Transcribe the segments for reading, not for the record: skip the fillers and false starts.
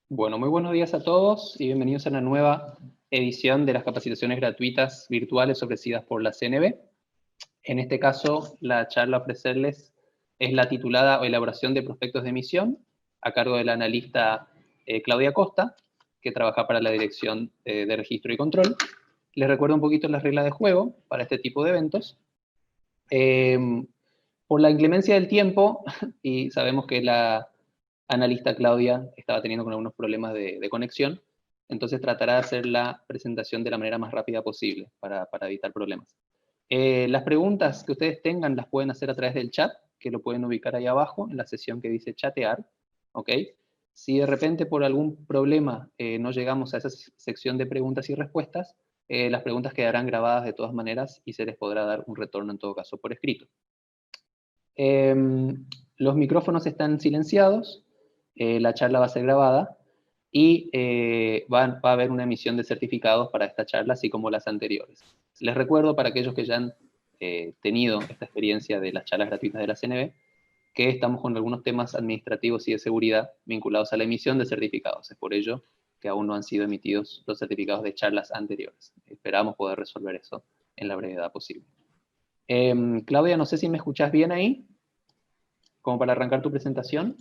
Bueno, muy buenos días a todos y bienvenidos a una nueva edición de las capacitaciones gratuitas virtuales ofrecidas por la CNB. En este caso, la charla a ofrecerles es la titulada Elaboración de prospectos de emisión, a cargo de la analista Claudia Costa, que trabaja para la Dirección de Registro y Control. Les recuerdo un poquito las reglas de juego para este tipo de eventos. Por la inclemencia del tiempo, y sabemos que la analista Claudia estaba teniendo con algunos problemas de conexión, entonces tratará de hacer la presentación de la manera más rápida posible para evitar problemas. Las preguntas que ustedes tengan las pueden hacer a través del chat, que lo pueden ubicar ahí abajo, en la sección que dice chatear, ¿ok? Si de repente por algún problema no llegamos a esa sección de preguntas y respuestas, las preguntas quedarán grabadas de todas maneras y se les podrá dar un retorno en todo caso por escrito. Los micrófonos están silenciados, la charla va a ser grabada y va a haber una emisión de certificados para esta charla, así como las anteriores. Les recuerdo para aquellos que ya han tenido esta experiencia de las charlas gratuitas de la CNB, que estamos con algunos temas administrativos y de seguridad vinculados a la emisión de certificados. Es por ello que aún no han sido emitidos los certificados de charlas anteriores. Esperamos poder resolver eso en la brevedad posible. Claudia, no sé si me escuchás bien ahí, como para arrancar tu presentación.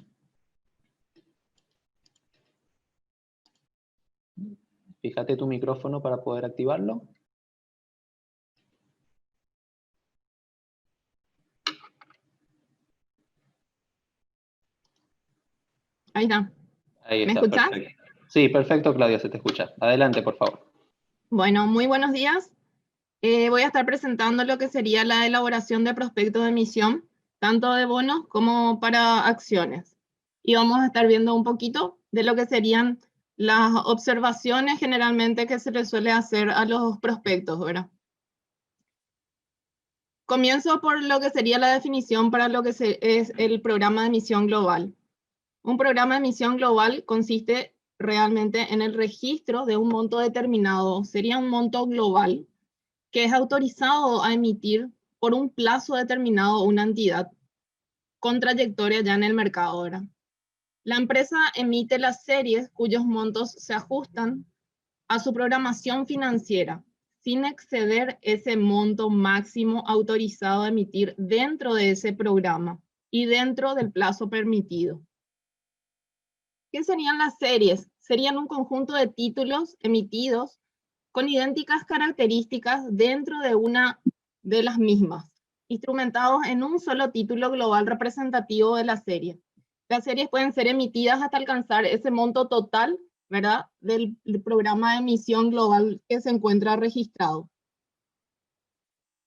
Fíjate tu micrófono para poder activarlo. Ahí está. Ahí ¿Me está, escuchás? perfecto. Sí, perfecto, Claudia, se te escucha. Adelante, por favor. Bueno, muy buenos días. Voy a estar presentando lo que sería la elaboración de prospectos de emisión, tanto de bonos como para acciones. Y vamos a estar viendo un poquito de lo que serían las observaciones generalmente que se le suele hacer a los prospectos, ¿verdad? Comienzo por lo que sería la definición para lo que es el programa de emisión global. Un programa de emisión global consiste realmente en el registro de un monto determinado, sería un monto global, que es autorizado a emitir por un plazo determinado una entidad con trayectoria ya en el mercado, ¿verdad? La empresa emite las series cuyos montos se ajustan a su programación financiera, sin exceder ese monto máximo autorizado a emitir dentro de ese programa y dentro del plazo permitido. ¿Qué serían las series? Serían un conjunto de títulos emitidos con idénticas características dentro de una de las mismas, instrumentados en un solo título global representativo de la serie. Las series pueden ser emitidas hasta alcanzar ese monto total, ¿verdad?, del programa de emisión global que se encuentra registrado.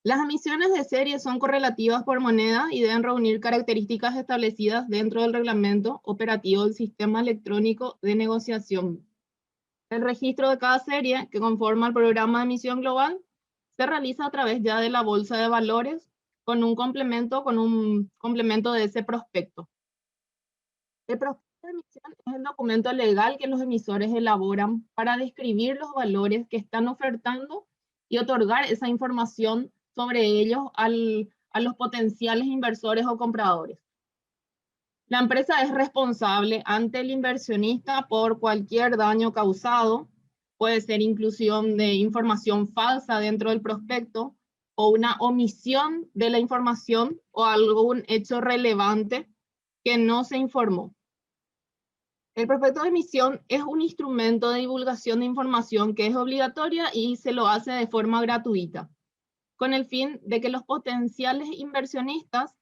Las emisiones de serie son correlativas por moneda y deben reunir características establecidas dentro del reglamento operativo del sistema electrónico de negociación. El registro de cada serie que conforma el programa de emisión global se realiza a través ya de la bolsa de valores con un complemento de ese prospecto. El prospecto de emisión es el documento legal que los emisores elaboran para describir los valores que están ofertando y otorgar esa información sobre ellos a los potenciales inversores o compradores. La empresa es responsable ante el inversionista por cualquier daño causado, puede ser inclusión de información falsa dentro del prospecto o una omisión de la información o algún hecho relevante que no se informó. El prospecto de emisión es un instrumento de divulgación de información que es obligatoria y se lo hace de forma gratuita, con el fin de que los potenciales inversionistas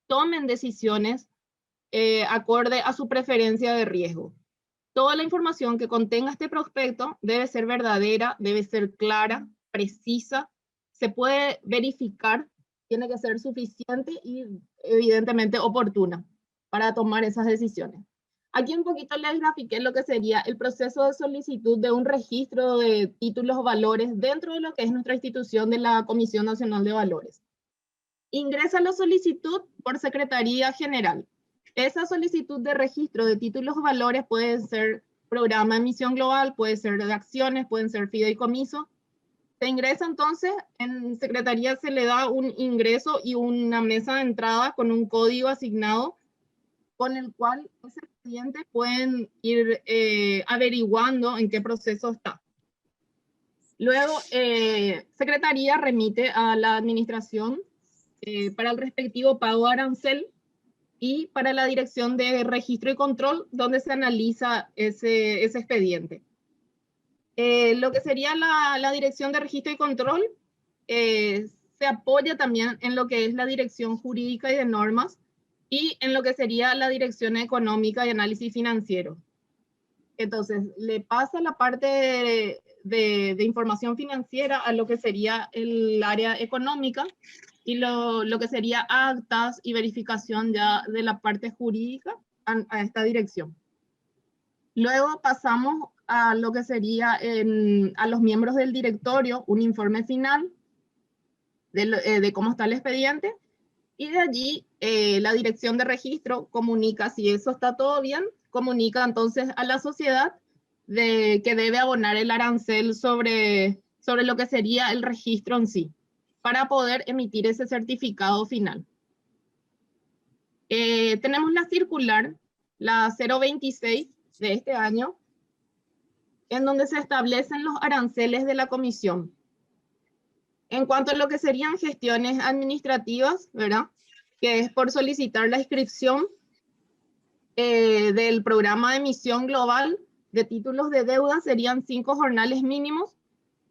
tomen decisiones acorde a su preferencia de riesgo. Toda la información que contenga este prospecto debe ser verdadera, debe ser clara, precisa, se puede verificar, tiene que ser suficiente y evidentemente oportuna para tomar esas decisiones. Aquí un poquito les grafiqué lo que sería el proceso de solicitud de un registro de títulos o valores dentro de lo que es nuestra institución de la Comisión Nacional de Valores. Ingresa la solicitud por Secretaría General. Esa solicitud de registro de títulos o valores puede ser programa de emisión global, puede ser de acciones, pueden ser fideicomiso. Se ingresa entonces, en Secretaría se le da un ingreso y una mesa de entrada con un código asignado con el cual ese expediente pueden ir averiguando en qué proceso está. Luego, Secretaría remite a la administración para el respectivo pago de arancel y para la Dirección de Registro y Control, donde se analiza ese expediente. Lo que sería la Dirección de Registro y Control se apoya también en lo que es la Dirección Jurídica y de Normas y en lo que sería la Dirección Económica y Análisis Financiero. Entonces, le pasa la parte de información financiera a lo que sería el área económica y lo que sería actas y verificación ya de la parte jurídica a esta dirección. Luego pasamos a lo que sería a los miembros del directorio, un informe final de cómo está el expediente, y de allí la dirección de registro comunica si eso está todo bien, comunica entonces a la sociedad de que debe abonar el arancel sobre lo que sería el registro en sí, para poder emitir ese certificado final. Tenemos la circular, la 026 de este año, en donde se establecen los aranceles de la comisión. En cuanto a lo que serían gestiones administrativas, ¿verdad? Que es por solicitar la inscripción del programa de emisión global de títulos de deuda, serían 5 jornales mínimos.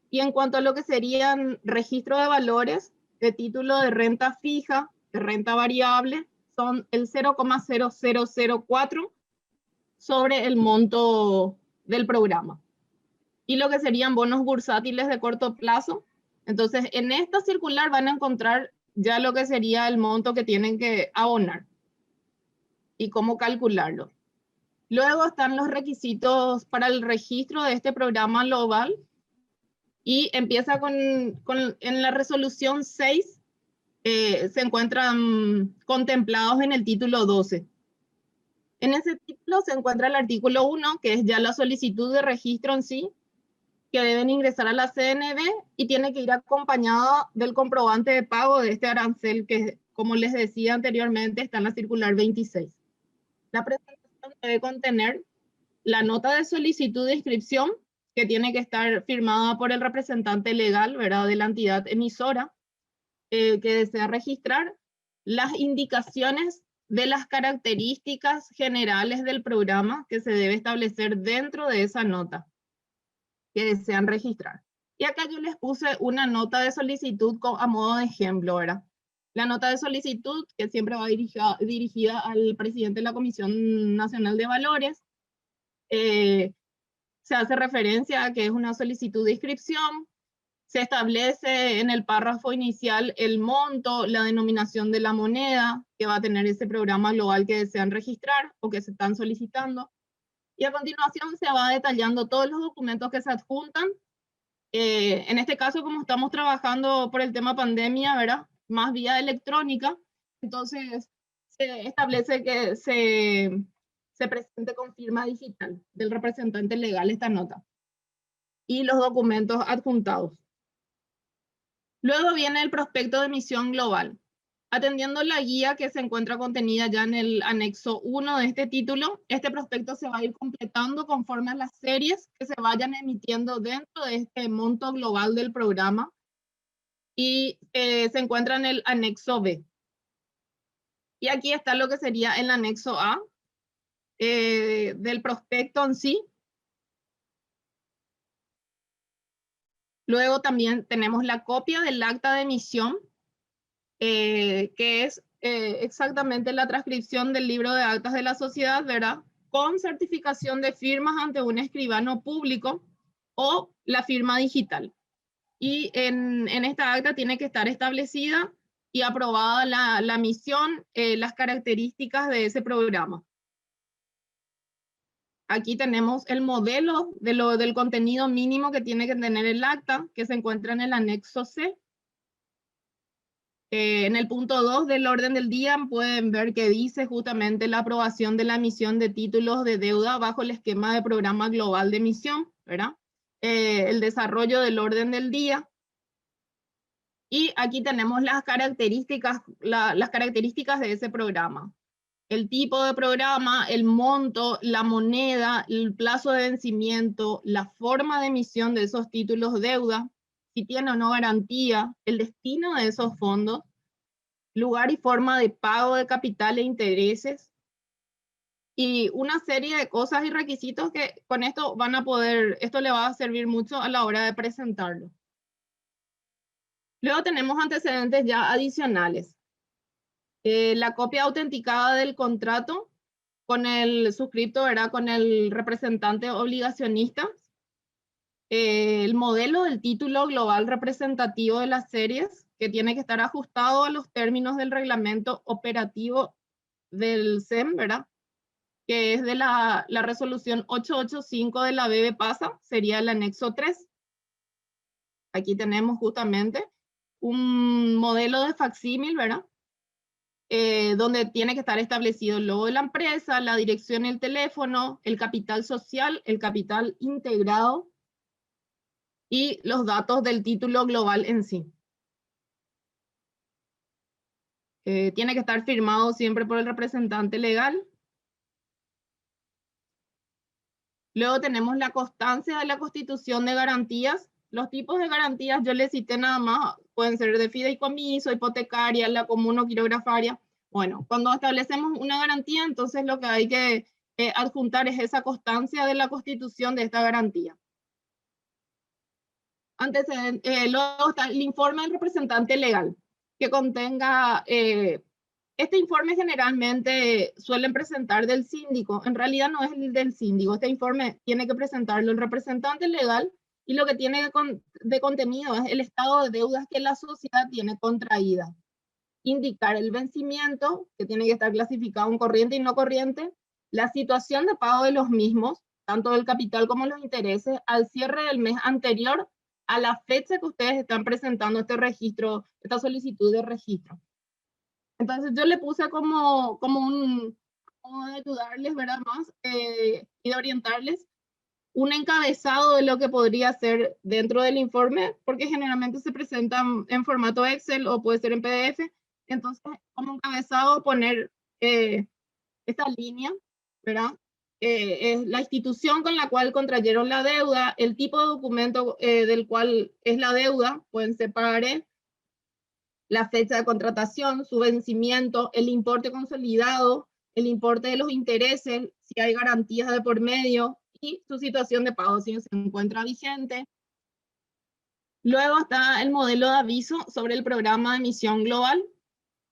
Y en cuanto a lo que serían registro de valores de título de renta fija, de renta variable, son el 0,0004 sobre el monto del programa. Y lo que serían bonos bursátiles de corto plazo. Entonces, en esta circular van a encontrar ya lo que sería el monto que tienen que abonar y cómo calcularlo. Luego están los requisitos para el registro de este programa global y empieza en la resolución 6, se encuentran contemplados en el título 12. En ese título se encuentra el artículo 1, que es ya la solicitud de registro en sí, que deben ingresar a la CNV y tiene que ir acompañado del comprobante de pago de este arancel que, como les decía anteriormente, está en la circular 26. La presentación debe contener la nota de solicitud de inscripción, que tiene que estar firmada por el representante legal, ¿verdad?, de la entidad emisora que desea registrar, las indicaciones de las características generales del programa que se debe establecer dentro de esa nota que desean registrar. Y acá yo les puse una nota de solicitud a modo de ejemplo, ¿verdad? La nota de solicitud, que siempre va dirigida al presidente de la Comisión Nacional de Valores, se hace referencia a que es una solicitud de inscripción, se establece en el párrafo inicial el monto, la denominación de la moneda que va a tener ese programa global que desean registrar o que se están solicitando. Y a continuación se va detallando todos los documentos que se adjuntan. En este caso, como estamos trabajando por el tema pandemia, ¿verdad?, más vía electrónica, entonces se establece que se presente con firma digital del representante legal esta nota y los documentos adjuntados. Luego viene el prospecto de emisión global. Atendiendo la guía que se encuentra contenida ya en el anexo 1 de este título, este prospecto se va a ir completando conforme a las series que se vayan emitiendo dentro de este monto global del programa y se encuentra en el anexo B. Y aquí está lo que sería el anexo A del prospecto en sí. Luego también tenemos la copia del acta de emisión, que es exactamente la transcripción del libro de actas de la sociedad, ¿verdad?, con certificación de firmas ante un escribano público o la firma digital. Y en esta acta tiene que estar establecida y aprobada la misión, las características de ese programa. Aquí tenemos el modelo del contenido mínimo que tiene que tener el acta, que se encuentra en el anexo C. En el punto 2 del orden del día pueden ver que dice justamente la aprobación de la emisión de títulos de deuda bajo el esquema de programa global de emisión, ¿verdad? El desarrollo del orden del día. Y aquí tenemos las características de ese programa. el tipo de programa, el monto, la moneda, el plazo de vencimiento, la forma de emisión de esos títulos deuda, si tiene o no garantía, el destino de esos fondos, lugar y forma de pago de capital e intereses, y una serie de cosas y requisitos que con esto van a poder, esto le va a servir mucho a la hora de presentarlo. Luego tenemos antecedentes ya adicionales. La copia autenticada del contrato con el suscripto, ¿verdad? Con el representante obligacionista. El modelo del título global representativo de las series, que tiene que estar ajustado a los términos del reglamento operativo del SEM, ¿verdad? Que es de la resolución 885 de la BB-PASA, sería el anexo 3. Aquí tenemos justamente un modelo de facsímil, ¿verdad? Donde tiene que estar establecido el logo de la empresa, la dirección y el teléfono, el capital social, el capital integrado y los datos del título global en sí. Tiene que estar firmado siempre por el representante legal. Luego tenemos la constancia de la constitución de garantías. Los tipos de garantías yo les cité nada más, pueden ser de fideicomiso, hipotecaria, la común o quirografaria. Bueno, cuando establecemos una garantía, entonces lo que hay que adjuntar es esa constancia de la constitución de esta garantía. Luego está el informe del representante legal, que contenga, este informe generalmente suelen presentar del síndico, en realidad no es el del síndico, este informe tiene que presentarlo el representante legal, y lo que tiene de contenido es el estado de deudas que la sociedad tiene contraída. Indicar el vencimiento, que tiene que estar clasificado en corriente y no corriente, la situación de pago de los mismos, tanto del capital como los intereses, al cierre del mes anterior a la fecha que ustedes están presentando este registro, esta solicitud de registro. Entonces yo le puse como de ayudarles, ¿verdad? Más y de orientarles un encabezado de lo que podría ser dentro del informe, porque generalmente se presentan en formato Excel o puede ser en PDF. Entonces, como encabezado, poner esta línea, ¿verdad? Es la institución con la cual contrayeron la deuda, el tipo de documento del cual es la deuda, pueden ser pagaré, la fecha de contratación, su vencimiento, el importe consolidado, el importe de los intereses, si hay garantías de por medio, y su situación de pago, si se encuentra vigente. Luego está el modelo de aviso sobre el programa de emisión global,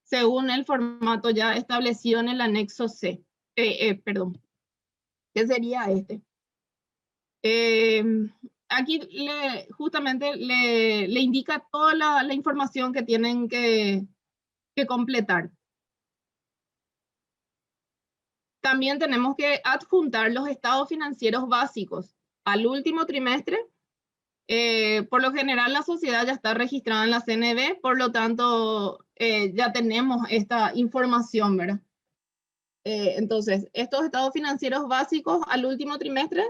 según el formato ya establecido en el anexo C. Perdón, ¿qué sería este? Aquí justamente le indica toda la información que tienen que completar. También tenemos que adjuntar los estados financieros básicos al último trimestre. Por lo general la sociedad ya está registrada en la CNB, por lo tanto ya tenemos esta información, ¿verdad? Entonces, estos estados financieros básicos al último trimestre,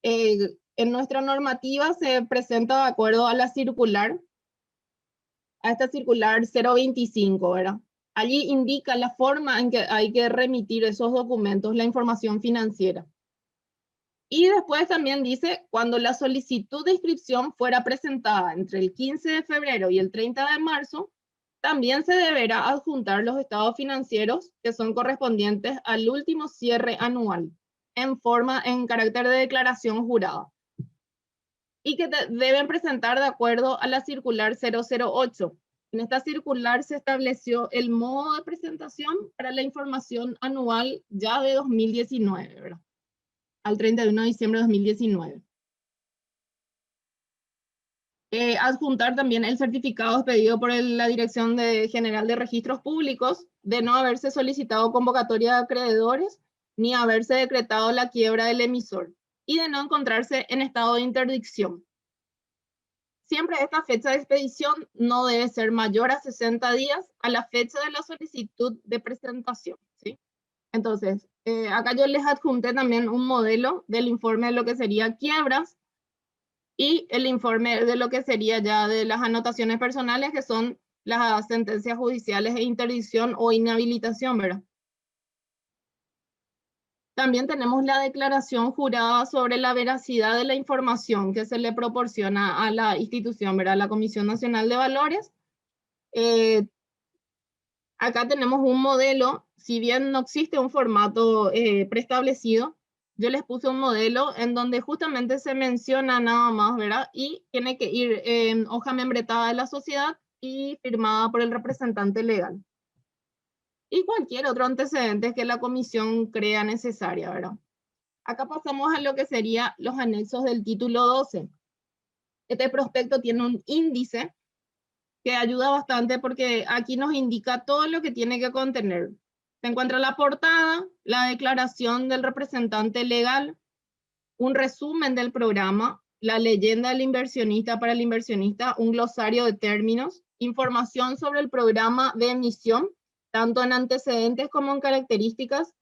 en nuestra normativa se presenta de acuerdo a la circular, a esta circular 025, ¿verdad? Allí indica la forma en que hay que remitir esos documentos, la información financiera. Y después también dice, cuando la solicitud de inscripción fuera presentada entre el 15 de febrero y el 30 de marzo, también se deberá adjuntar los estados financieros que son correspondientes al último cierre anual, en carácter de declaración jurada. Y que deben presentar de acuerdo a la circular 008. En esta circular se estableció el modo de presentación para la información anual ya de 2019, ¿verdad? Al 31 de diciembre de 2019. Adjuntar también el certificado expedido por la Dirección General de Registros Públicos de no haberse solicitado convocatoria de acreedores ni haberse decretado la quiebra del emisor y de no encontrarse en estado de interdicción. Siempre esta fecha de expedición no debe ser mayor a 60 días a la fecha de la solicitud de presentación, ¿sí? Entonces, acá yo les adjunté también un modelo del informe de lo que sería quiebras y el informe de lo que sería ya de las anotaciones personales, que son las sentencias judiciales de interdicción o inhabilitación, ¿verdad? También tenemos la declaración jurada sobre la veracidad de la información que se le proporciona a la institución, ¿verdad? La Comisión Nacional de Valores. Acá tenemos un modelo, si bien no existe un formato preestablecido, yo les puse un modelo en donde justamente se menciona nada más, ¿verdad? Y tiene que ir en hoja membretada de la sociedad y firmada por el representante legal. Y cualquier otro antecedente que la comisión crea necesaria, ¿verdad? Acá pasamos a lo que serían los anexos del título 12. Este prospecto tiene un índice que ayuda bastante porque aquí nos indica todo lo que tiene que contener. Se encuentra la portada, la declaración del representante legal, un resumen del programa, la leyenda del inversionista para el inversionista, un glosario de términos, información sobre el programa de emisión, tanto en antecedentes como en características,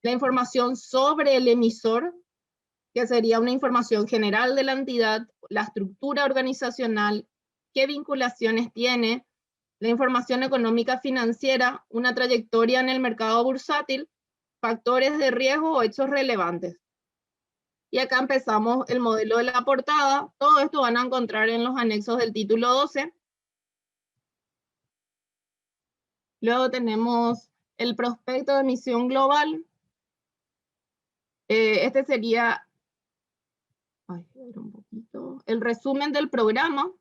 la información sobre el emisor, que sería una información general de la entidad, la estructura organizacional, qué vinculaciones tiene, la información económica financiera, una trayectoria en el mercado bursátil, factores de riesgo o hechos relevantes. Y acá empezamos el modelo de la portada. Todo esto van a encontrar en los anexos del título 12. Luego tenemos el prospecto de emisión global. Este sería un poquito, el resumen del programa,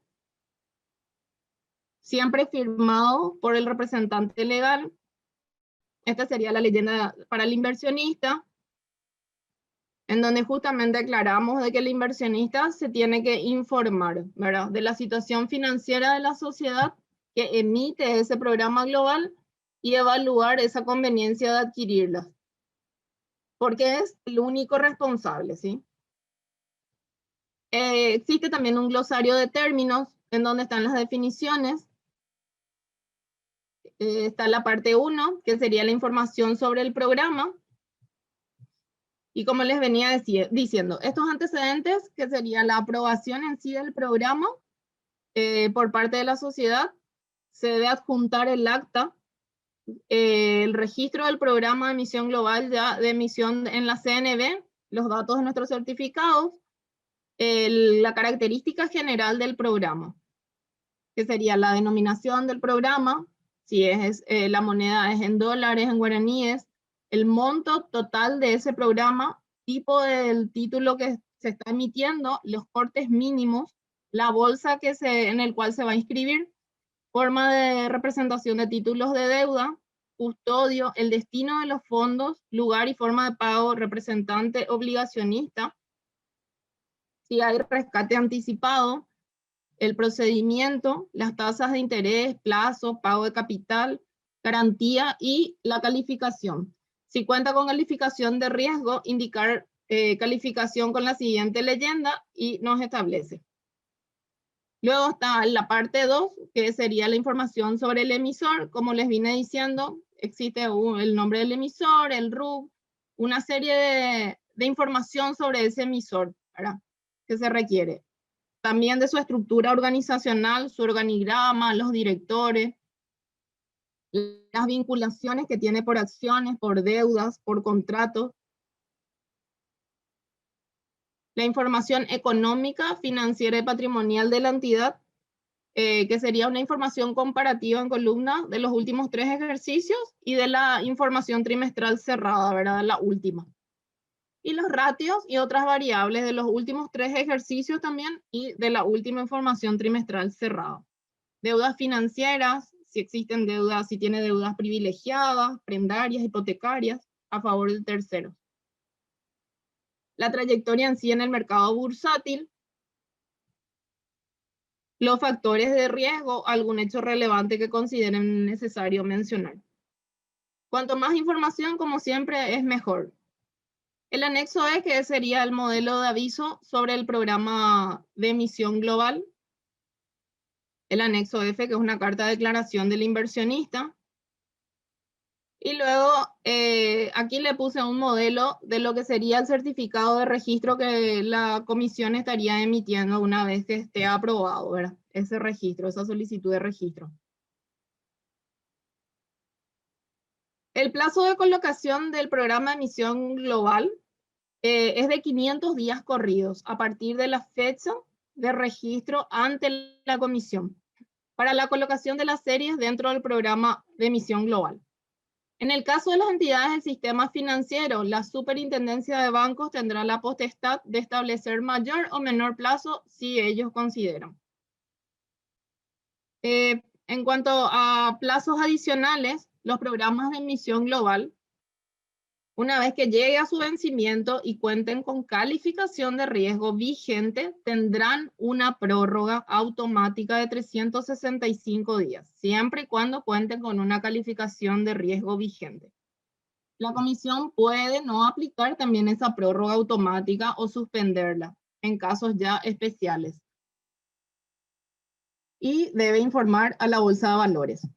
siempre firmado por el representante legal. Esta sería la leyenda para el inversionista, en donde justamente aclaramos de que el inversionista se tiene que informar, ¿verdad?, de la situación financiera de la sociedad que emite ese programa global y evaluar esa conveniencia de adquirirla, porque es el único responsable, ¿sí? Existe también un glosario de términos en donde están las definiciones. Está la parte 1, que sería la información sobre el programa. Y como les venía diciendo, estos antecedentes, que sería la aprobación en sí del programa por parte de la sociedad, se debe adjuntar el acta, el registro del programa de emisión global ya de emisión en la CNV, los datos de nuestros certificados, la característica general del programa, que sería la denominación del programa, si la moneda es en dólares, en guaraníes, el monto total de ese programa, tipo del título que se está emitiendo, los cortes mínimos, la bolsa en el cual se va a inscribir, forma de representación de títulos de deuda, custodio, el destino de los fondos, lugar y forma de pago, representante obligacionista, si hay rescate anticipado, el procedimiento, las tasas de interés, plazo, pago de capital, garantía y la calificación. Si cuenta con calificación de riesgo, indicar calificación con la siguiente leyenda y nos establece. Luego está la parte 2, que sería la información sobre el emisor. Como les vine diciendo, existe el nombre del emisor, el RUC, una serie de información sobre ese emisor, ¿verdad?, que se requiere. También de su estructura organizacional, su organigrama, los directores, las vinculaciones que tiene por acciones, por deudas, por contratos. La información económica, financiera y patrimonial de la entidad, que sería una información comparativa en columna de los últimos 3 ejercicios y de la información trimestral cerrada, ¿verdad?, la última. Y los ratios y otras variables de los últimos 3 ejercicios también y de la última información trimestral cerrada. Deudas financieras, si existen deudas, si tiene deudas privilegiadas, prendarias, hipotecarias, a favor de terceros. La trayectoria en sí en el mercado bursátil, los factores de riesgo, algún hecho relevante que consideren necesario mencionar. Cuanto más información, como siempre, es mejor. El anexo E, que sería el modelo de aviso sobre el programa de emisión global. El anexo F, que es una carta de declaración del inversionista. Y luego aquí le puse un modelo de lo que sería el certificado de registro que la comisión estaría emitiendo una vez que esté aprobado, ¿verdad?, ese registro, esa solicitud de registro. El plazo de colocación del programa de emisión global es de 500 días corridos a partir de la fecha de registro ante la comisión para la colocación de las series dentro del programa de emisión global. En el caso de las entidades del sistema financiero, la Superintendencia de Bancos tendrá la potestad de establecer mayor o menor plazo si ellos consideran. En cuanto a plazos adicionales, los programas de emisión global, una vez que llegue a su vencimiento y cuenten con calificación de riesgo vigente, tendrán una prórroga automática de 365 días, siempre y cuando cuenten con una calificación de riesgo vigente. La comisión puede no aplicar también esa prórroga automática o suspenderla en casos ya especiales. Y debe informar a la Bolsa de Valores.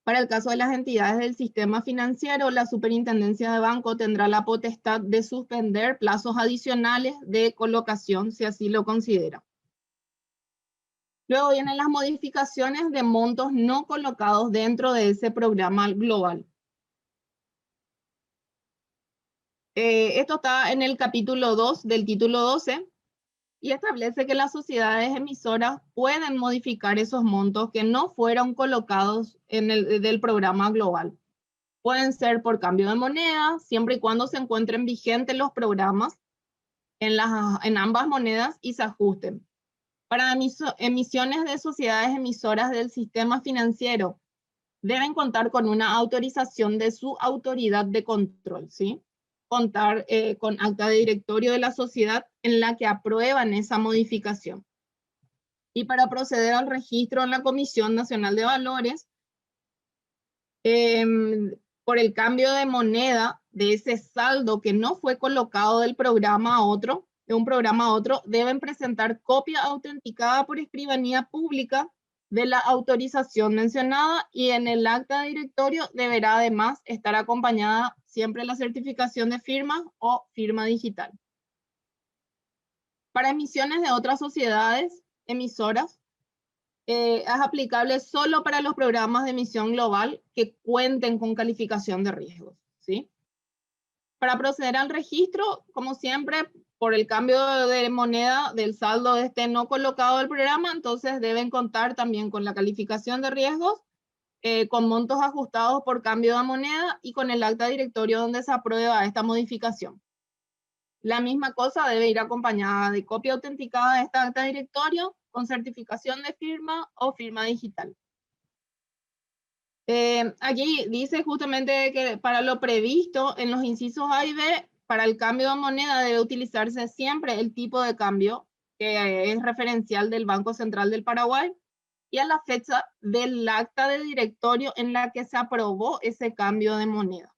Para el caso de las entidades del sistema financiero, la Superintendencia de Banco tendrá la potestad de suspender plazos adicionales de colocación, si así lo considera. Luego vienen las modificaciones de montos no colocados dentro de ese programa global. Esto está en el capítulo 2 del título 12 y establece que las sociedades emisoras pueden modificar esos montos que no fueron colocados en del programa global. Pueden ser por cambio de moneda, siempre y cuando se encuentren vigentes los programas en ambas monedas y se ajusten. Para emisiones de sociedades emisoras del sistema financiero, deben contar con una autorización de su autoridad de control, ¿sí? Contar con acta de directorio de la sociedad en la que aprueban esa modificación. Y para proceder al registro en la Comisión Nacional de Valores, por el cambio de moneda de ese saldo que no fue colocado del programa a otro, de un programa a otro, deben presentar copia autenticada por escribanía pública de la autorización mencionada y en el acta de directorio deberá además estar acompañada siempre la certificación de firma o firma digital. Para emisiones de otras sociedades emisoras, es aplicable solo para los programas de emisión global que cuenten con calificación de riesgos, ¿sí? Para proceder al registro, como siempre, por el cambio de moneda del saldo de este no colocado del programa, entonces deben contar también con la calificación de riesgos, con montos ajustados por cambio de moneda y con el acta directorio donde se aprueba esta modificación. La misma cosa debe ir acompañada de copia autenticada de esta acta directorio con certificación de firma o firma digital. Aquí dice justamente que para lo previsto en los incisos A y B, para el cambio de moneda debe utilizarse siempre el tipo de cambio que es referencial del Banco Central del Paraguay y a la fecha del acta de directorio en la que se aprobó ese cambio de moneda.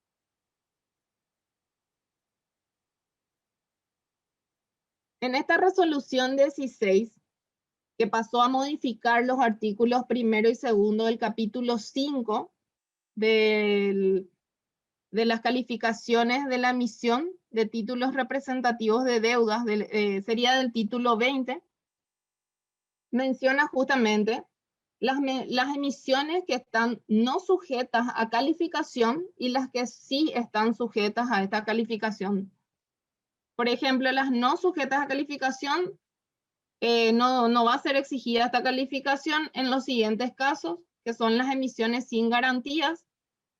En esta resolución 16, que pasó a modificar los artículos 1 y 2 del capítulo 5 de las calificaciones de la emisión de títulos representativos de deudas, sería del título 20, menciona justamente las emisiones que están no sujetas a calificación y las que sí están sujetas a esta calificación. Por ejemplo, las no sujetas a calificación, no va a ser exigida esta calificación en los siguientes casos, que son las emisiones sin garantías,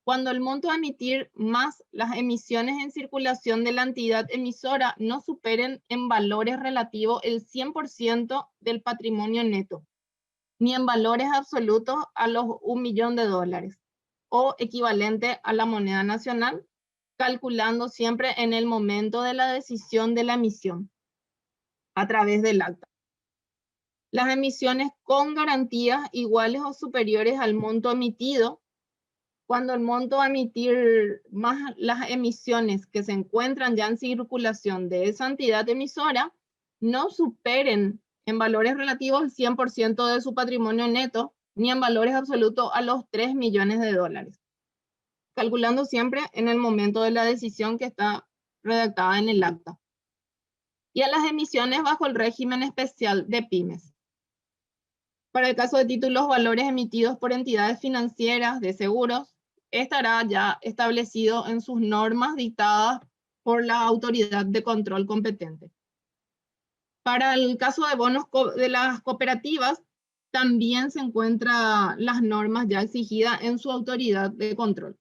cuando el monto a emitir más las emisiones en circulación de la entidad emisora no superen en valores relativos el 100% del patrimonio neto, ni en valores absolutos a los $1.000.000, o equivalente a la moneda nacional, calculando siempre en el momento de la decisión de la emisión, a través del acta. Las emisiones con garantías iguales o superiores al monto emitido, cuando el monto a emitir más las emisiones que se encuentran ya en circulación de esa entidad emisora no superen en valores relativos el 100% de su patrimonio neto, ni en valores absolutos a los $3 millones, calculando siempre en el momento de la decisión que está redactada en el acta. Y a las emisiones bajo el régimen especial de pymes. Para el caso de títulos valores emitidos por entidades financieras, de seguros, estará ya establecido en sus normas dictadas por la autoridad de control competente. Para el caso de bonos de las cooperativas, también se encuentran las normas ya exigidas en su autoridad de control.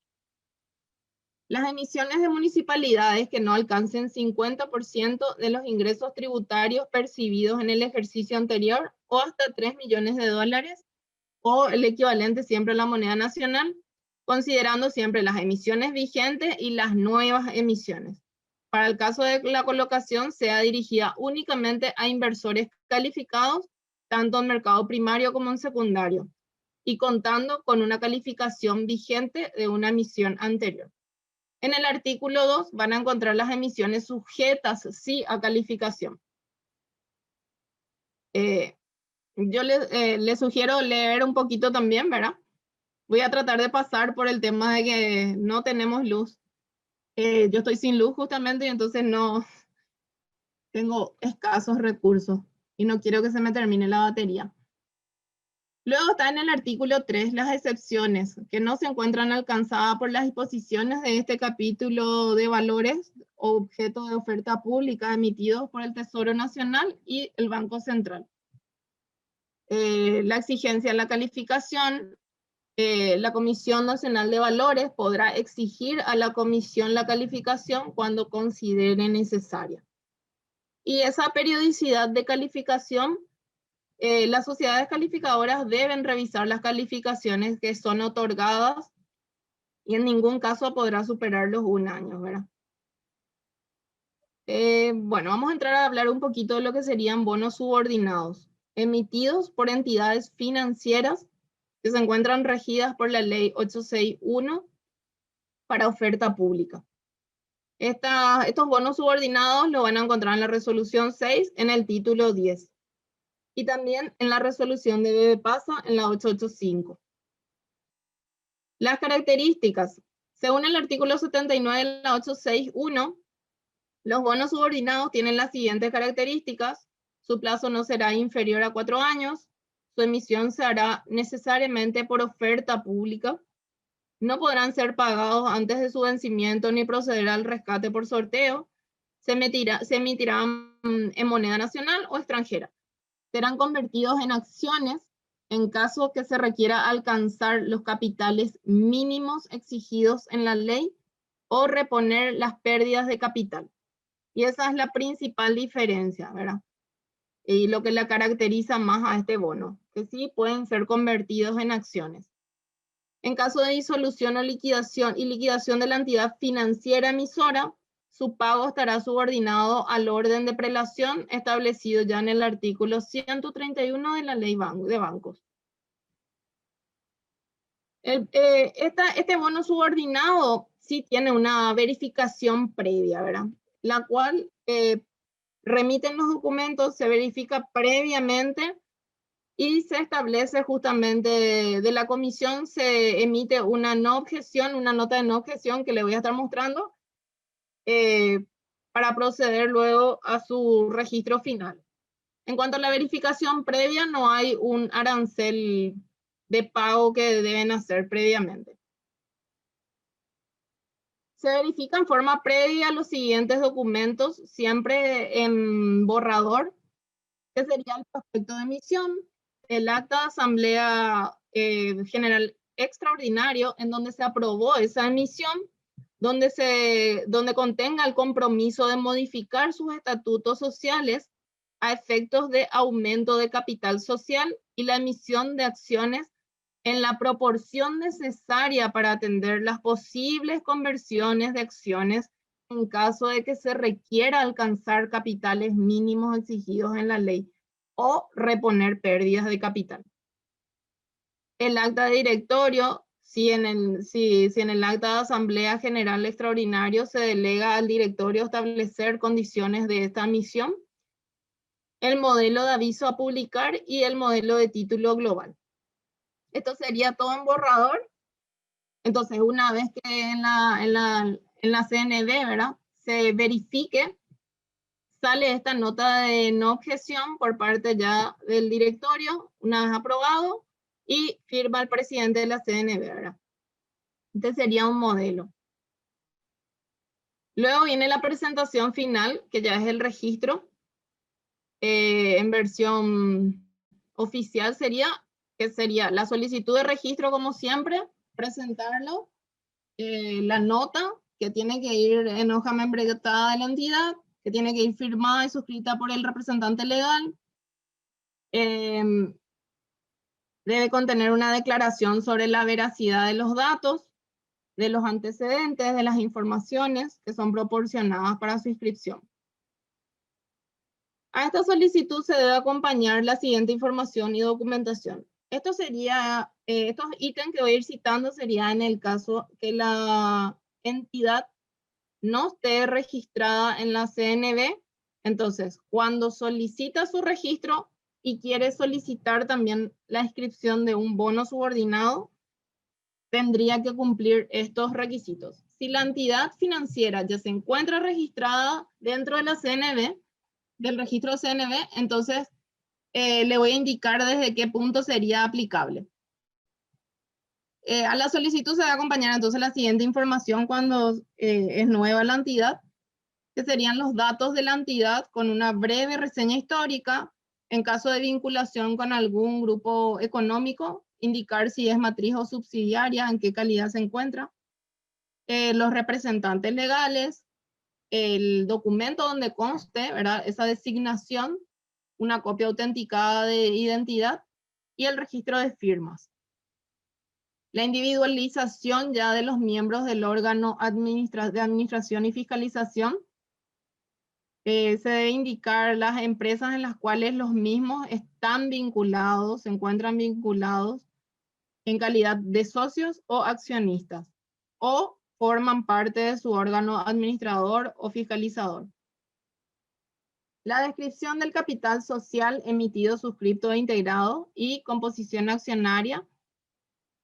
Las emisiones de municipalidades que no alcancen 50% de los ingresos tributarios percibidos en el ejercicio anterior o hasta 3 millones de dólares o el equivalente siempre a la moneda nacional, considerando siempre las emisiones vigentes y las nuevas emisiones. Para el caso de la colocación, sea dirigida únicamente a inversores calificados, tanto en mercado primario como en secundario, y contando con una calificación vigente de una emisión anterior. En el artículo 2 van a encontrar las emisiones sujetas, sí, a calificación. Yo les sugiero leer un poquito también, ¿verdad? Voy a tratar de pasar por el tema de que no tenemos luz. Yo estoy sin luz justamente y entonces no tengo escasos recursos y no quiero que se me termine la batería. Luego está en el artículo 3 las excepciones que no se encuentran alcanzadas por las disposiciones de este capítulo de valores o objeto de oferta pública emitidos por el Tesoro Nacional y el Banco Central. La exigencia de la calificación, la Comisión Nacional de Valores podrá exigir a la Comisión la calificación cuando considere necesaria. Y esa periodicidad de calificación, las sociedades calificadoras deben revisar las calificaciones que son otorgadas y en ningún caso podrá superar los 1 año, ¿verdad? Bueno, vamos a entrar a hablar un poquito de lo que serían bonos subordinados, emitidos por entidades financieras que se encuentran regidas por la Ley 861 para oferta pública. Estos bonos subordinados lo van a encontrar en la resolución 6 en el título 10 y también en la resolución de BBPASA en la 885. Las características. Según el artículo 79 de la 861, los bonos subordinados tienen las siguientes características. Su plazo no será inferior a 4 años. Su emisión se hará necesariamente por oferta pública. No podrán ser pagados antes de su vencimiento ni proceder al rescate por sorteo. Se emitirán en moneda nacional o extranjera. Serán convertidos en acciones en caso que se requiera alcanzar los capitales mínimos exigidos en la ley o reponer las pérdidas de capital. Y esa es la principal diferencia, ¿verdad? Y lo que la caracteriza más a este bono, que sí pueden ser convertidos en acciones. En caso de disolución o liquidación de la entidad financiera emisora, su pago estará subordinado al orden de prelación establecido ya en el artículo 131 de la Ley de Bancos. Este bono subordinado sí tiene una verificación previa, ¿verdad? La cual remiten los documentos, se verifica previamente y se establece justamente de la comisión, se emite una no objeción, una nota de no objeción que le voy a estar mostrando para proceder luego a su registro final. En cuanto a la verificación previa, no hay un arancel de pago que deben hacer previamente. Se verifica en forma previa los siguientes documentos, siempre en borrador, que sería el prospecto de emisión, el acta de asamblea general extraordinario en donde se aprobó esa emisión, donde contenga el compromiso de modificar sus estatutos sociales a efectos de aumento de capital social y la emisión de acciones en la proporción necesaria para atender las posibles conversiones de acciones en caso de que se requiera alcanzar capitales mínimos exigidos en la ley o reponer pérdidas de capital. El acta de directorio, si en el acta de asamblea general extraordinario se delega al directorio establecer condiciones de esta emisión, el modelo de aviso a publicar y el modelo de título global. Esto sería todo en borrador. Entonces, una vez que en la CNV, ¿verdad?, se verifique, sale esta nota de no objeción por parte ya del directorio, una vez aprobado, y firma el presidente de la CNV, ¿verdad? Este sería un modelo. Luego viene la presentación final, que ya es el registro. En versión oficial sería la solicitud de registro como siempre, presentarlo, la nota que tiene que ir en hoja membretada de la entidad, que tiene que ir firmada y suscrita por el representante legal. Debe contener una declaración sobre la veracidad de los datos, de los antecedentes, de las informaciones que son proporcionadas para su inscripción. A esta solicitud se debe acompañar la siguiente información y documentación. Estos ítems que voy a ir citando sería en el caso que la entidad no esté registrada en la CNV. Entonces, cuando solicita su registro y quiere solicitar también la inscripción de un bono subordinado, tendría que cumplir estos requisitos. Si la entidad financiera ya se encuentra registrada dentro de la CNV, del registro CNV, entonces le voy a indicar desde qué punto sería aplicable. A la solicitud se va a acompañar entonces la siguiente información cuando es nueva la entidad, que serían los datos de la entidad con una breve reseña histórica. En caso de vinculación con algún grupo económico, indicar si es matriz o subsidiaria, en qué calidad se encuentra. Los representantes legales, el documento donde conste, ¿verdad?, esa designación, una copia autenticada de identidad y el registro de firmas. La individualización ya de los miembros del órgano de administración y fiscalización. Se debe indicar las empresas en las cuales los mismos están vinculados, se encuentran vinculados en calidad de socios o accionistas, o forman parte de su órgano administrador o fiscalizador. La descripción del capital social emitido, suscripto e integrado y composición accionaria.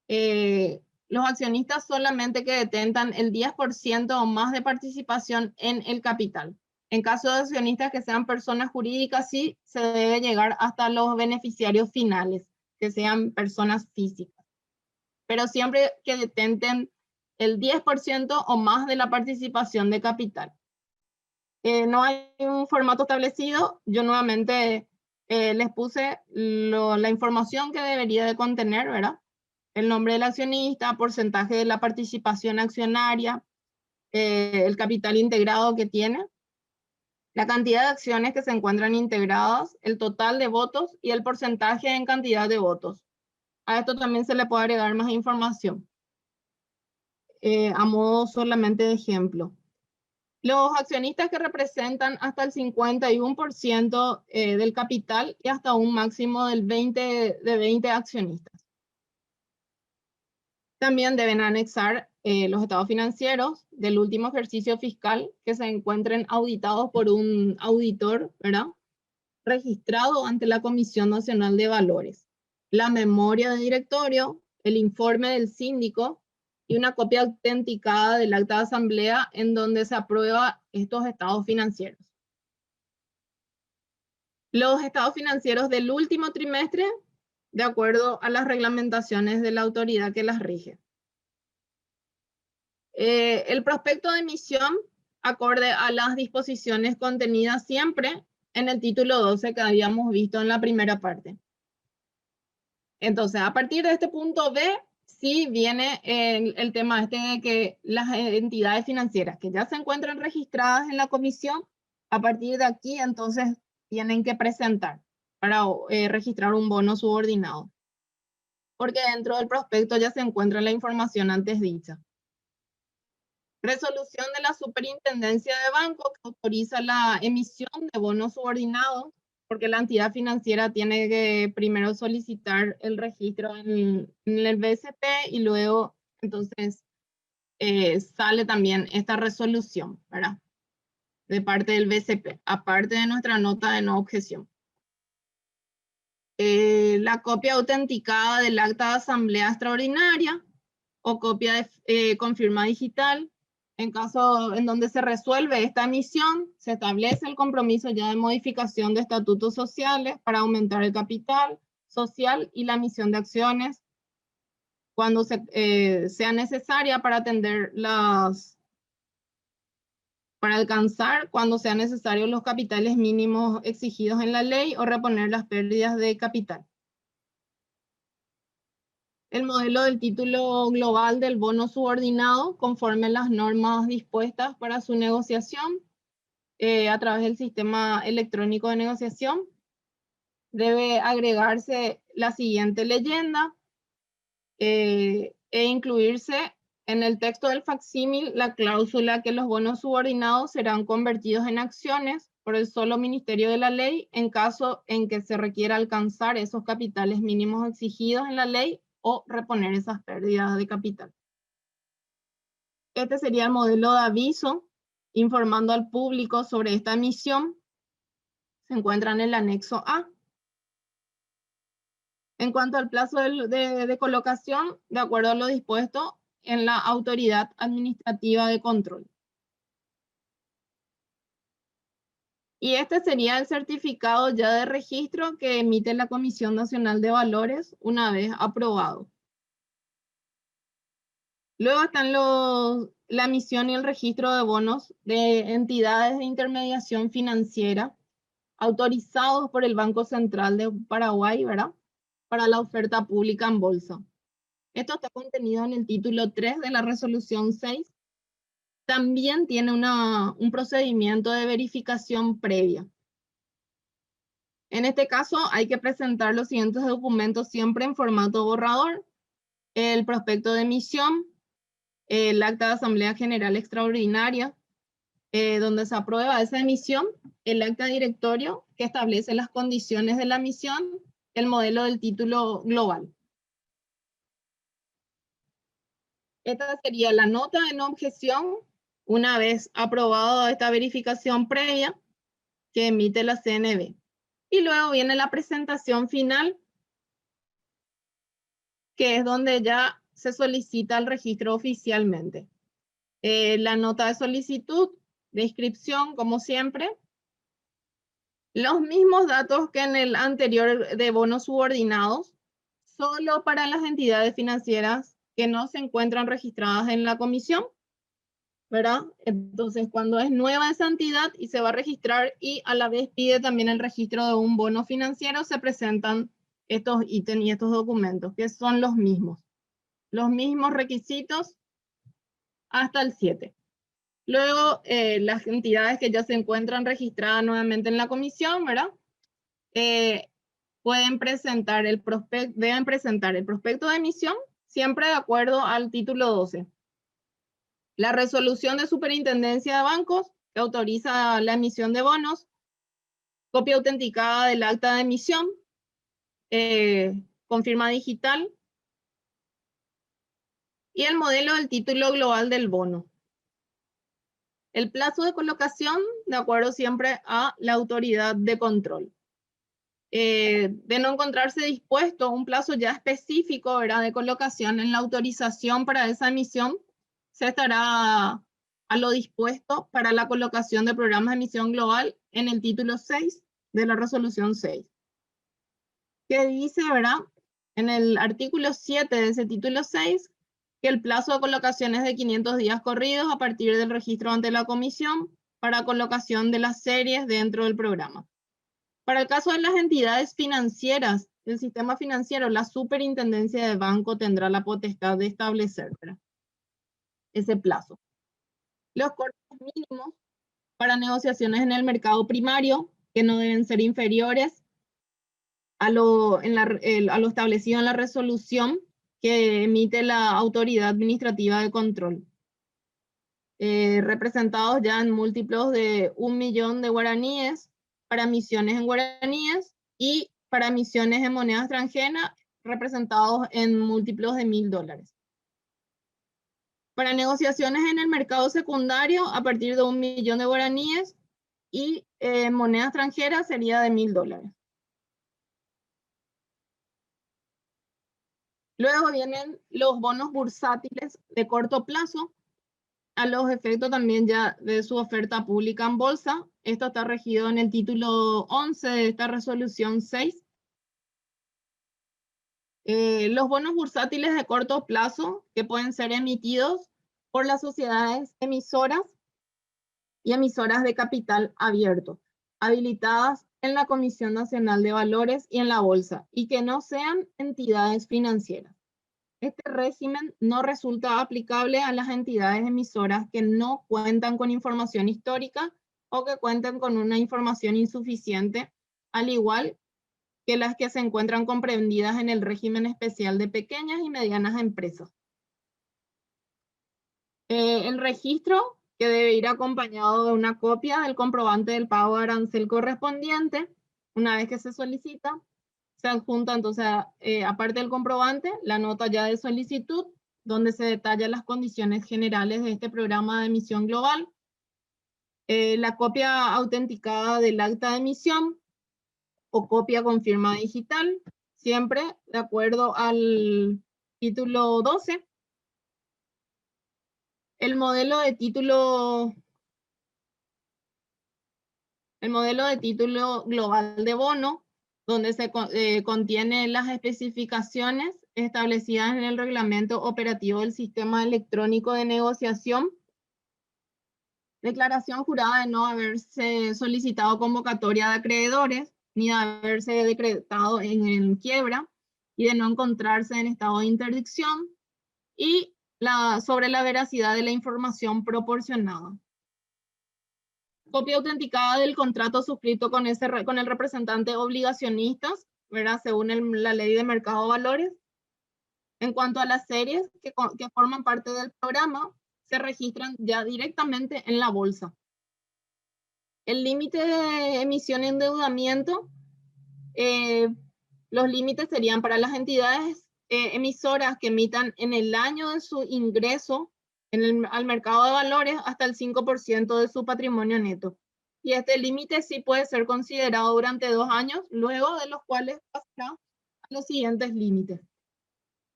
Los accionistas solamente que detentan el 10% o más de participación en el capital. En caso de accionistas que sean personas jurídicas, sí se debe llegar hasta los beneficiarios finales, que sean personas físicas. Pero siempre que detenten el 10% o más de la participación de capital. No hay un formato establecido. Yo nuevamente les puse la información que debería de contener, ¿verdad? El nombre del accionista, porcentaje de la participación accionaria, el capital integrado que tiene, la cantidad de acciones que se encuentran integradas, el total de votos y el porcentaje en cantidad de votos. A esto también se le puede agregar más información. A modo solamente de ejemplo. Los accionistas que representan hasta el 51% del capital y hasta un máximo de 20 accionistas. También deben anexar los estados financieros del último ejercicio fiscal que se encuentren auditados por un auditor, ¿verdad?, registrado ante la Comisión Nacional de Valores, la memoria de directorio, el informe del síndico y una copia autenticada del acta de asamblea en donde se aprueba estos estados financieros. Los estados financieros del último trimestre, de acuerdo a las reglamentaciones de la autoridad que las rige. El prospecto de emisión, acorde a las disposiciones contenidas siempre en el título 12 que habíamos visto en la primera parte. Entonces, a partir de este punto B, sí viene el tema de que las entidades financieras que ya se encuentran registradas en la comisión, a partir de aquí, entonces, tienen que presentar para registrar un bono subordinado. Porque dentro del prospecto ya se encuentra la información antes dicha. Resolución de la Superintendencia de Banco que autoriza la emisión de bonos subordinados, porque la entidad financiera tiene que primero solicitar el registro en el BCP y luego entonces sale también esta resolución, ¿verdad?, de parte del BCP, aparte de nuestra nota de no objeción. La copia autenticada del acta de asamblea extraordinaria o copia con firma digital. En caso en donde se resuelve esta emisión, se establece el compromiso ya de modificación de estatutos sociales para aumentar el capital social y la emisión de acciones cuando sea necesaria para para alcanzar cuando sean necesarios los capitales mínimos exigidos en la ley o reponer las pérdidas de capital. El modelo del título global del bono subordinado, conforme a las normas dispuestas para su negociación a través del sistema electrónico de negociación, debe agregarse la siguiente leyenda e incluirse en el texto del facsímil la cláusula que los bonos subordinados serán convertidos en acciones por el solo Ministerio de la Ley en caso en que se requiera alcanzar esos capitales mínimos exigidos en la ley o reponer esas pérdidas de capital. Este sería el modelo de aviso informando al público sobre esta emisión. Se encuentra en el anexo A. En cuanto al plazo de colocación, de acuerdo a lo dispuesto en la Autoridad Administrativa de Control. Y este sería el certificado ya de registro que emite la Comisión Nacional de Valores una vez aprobado. Luego están la emisión y el registro de bonos de entidades de intermediación financiera autorizados por el Banco Central de Paraguay, ¿verdad?, para la oferta pública en bolsa. Esto está contenido en el título 3 de la resolución 6. También tiene un procedimiento de verificación previa. En este caso hay que presentar los siguientes documentos siempre en formato borrador: el prospecto de emisión, el acta de Asamblea General Extraordinaria, donde se aprueba esa emisión, el acta directorio que establece las condiciones de la emisión, el modelo del título global. Esta sería la nota de no objeción una vez aprobada esta verificación previa que emite la CNB. Y luego viene la presentación final, que es donde ya se solicita el registro oficialmente. La nota de solicitud, de inscripción, como siempre. Los mismos datos que en el anterior de bonos subordinados, solo para las entidades financieras que no se encuentran registradas en la comisión, ¿verdad? Entonces, cuando es nueva esa entidad y se va a registrar y a la vez pide también el registro de un bono financiero, se presentan estos ítems y estos documentos, que son los mismos requisitos hasta el 7. Luego, las entidades que ya se encuentran registradas nuevamente en la comisión, ¿verdad?, deben presentar el prospecto de emisión, siempre de acuerdo al título 12. La resolución de superintendencia de bancos que autoriza la emisión de bonos, copia autenticada del acta de emisión, con firma digital, y el modelo del título global del bono. El plazo de colocación, de acuerdo siempre a la autoridad de control. De no encontrarse dispuesto un plazo ya específico, ¿verdad?, de colocación en la autorización para esa emisión, se estará a lo dispuesto para la colocación de programas de emisión global en el título 6 de la resolución 6. Que dice, ¿verdad?, en el artículo 7 de ese título 6, que el plazo de colocación es de 500 días corridos a partir del registro ante la comisión para colocación de las series dentro del programa. Para el caso de las entidades financieras del sistema financiero, la superintendencia de banco tendrá la potestad de establecer, ¿verdad?, ese plazo. Los costos mínimos para negociaciones en el mercado primario, que no deben ser inferiores a lo establecido en la resolución que emite la Autoridad Administrativa de Control. Representados ya en múltiplos de 1 millón de guaraníes para emisiones en guaraníes y para emisiones en moneda extranjera representados en múltiplos de $1.000. Para negociaciones en el mercado secundario a partir de 1 millón de guaraníes y moneda extranjera sería de $1.000. Luego vienen los bonos bursátiles de corto plazo, a los efectos también ya de su oferta pública en bolsa. Esto está regido en el título 11 de esta resolución 6. Los bonos bursátiles de corto plazo que pueden ser emitidos por las sociedades emisoras y emisoras de capital abierto, habilitadas en la Comisión Nacional de Valores y en la Bolsa, y que no sean entidades financieras. Este régimen no resulta aplicable a las entidades emisoras que no cuentan con información histórica o que cuentan con una información insuficiente, al igual que las que se encuentran comprendidas en el régimen especial de pequeñas y medianas empresas. El registro, que debe ir acompañado de una copia del comprobante del pago de arancel correspondiente, una vez que se solicita, se adjunta entonces, aparte del comprobante, la nota ya de solicitud, donde se detallan las condiciones generales de este programa de emisión global, la copia autenticada del acta de emisión o copia con firma digital, siempre de acuerdo al título 12. El modelo de título global de bono, donde se contiene las especificaciones establecidas en el reglamento operativo del sistema electrónico de negociación, declaración jurada de no haberse solicitado convocatoria de acreedores, ni de haberse decretado en quiebra, y de no encontrarse en estado de interdicción, y sobre la veracidad de la información proporcionada. Copia autenticada del contrato suscrito con el representante obligacionistas, ¿verdad? Según la ley de mercado de valores. En cuanto a las series que forman parte del programa, se registran ya directamente en la bolsa. El límite de emisión y endeudamiento, los límites serían para las entidades emisoras que emitan en el año de su ingreso al mercado de valores hasta el 5% de su patrimonio neto. Y este límite sí puede ser considerado durante 2 años, luego de los cuales pasará a los siguientes límites.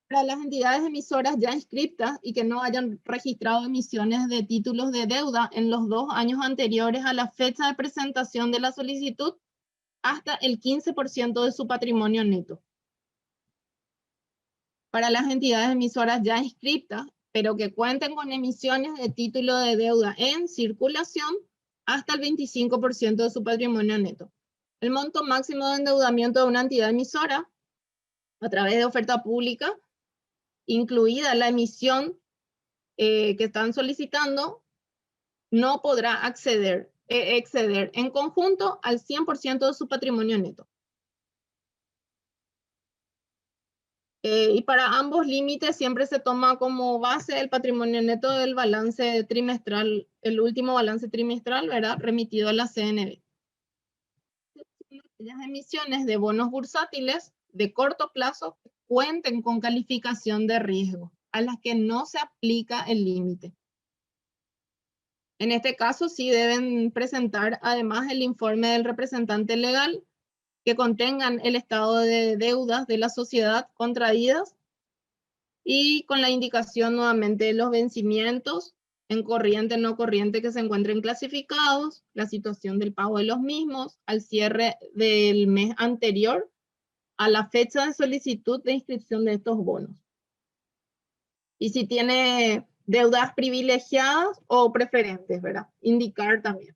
Para las entidades emisoras ya inscriptas y que no hayan registrado emisiones de títulos de deuda en los 2 años anteriores a la fecha de presentación de la solicitud, hasta el 15% de su patrimonio neto. Para las entidades emisoras ya inscriptas, pero que cuenten con emisiones de título de deuda en circulación, hasta el 25% de su patrimonio neto. El monto máximo de endeudamiento de una entidad emisora, a través de oferta pública, incluida la emisión que están solicitando, no podrá exceder en conjunto al 100% de su patrimonio neto. Y para ambos límites siempre se toma como base el patrimonio neto del balance trimestral, el último balance trimestral, ¿verdad? Remitido a la CNB. Las emisiones de bonos bursátiles de corto plazo cuenten con calificación de riesgo, a las que no se aplica el límite. En este caso sí deben presentar además el informe del representante legal que contengan el estado de deudas de la sociedad contraídas y con la indicación nuevamente de los vencimientos en corriente, no corriente que se encuentren clasificados, la situación del pago de los mismos al cierre del mes anterior a la fecha de solicitud de inscripción de estos bonos. Y si tiene deudas privilegiadas o preferentes, ¿verdad? Indicar también.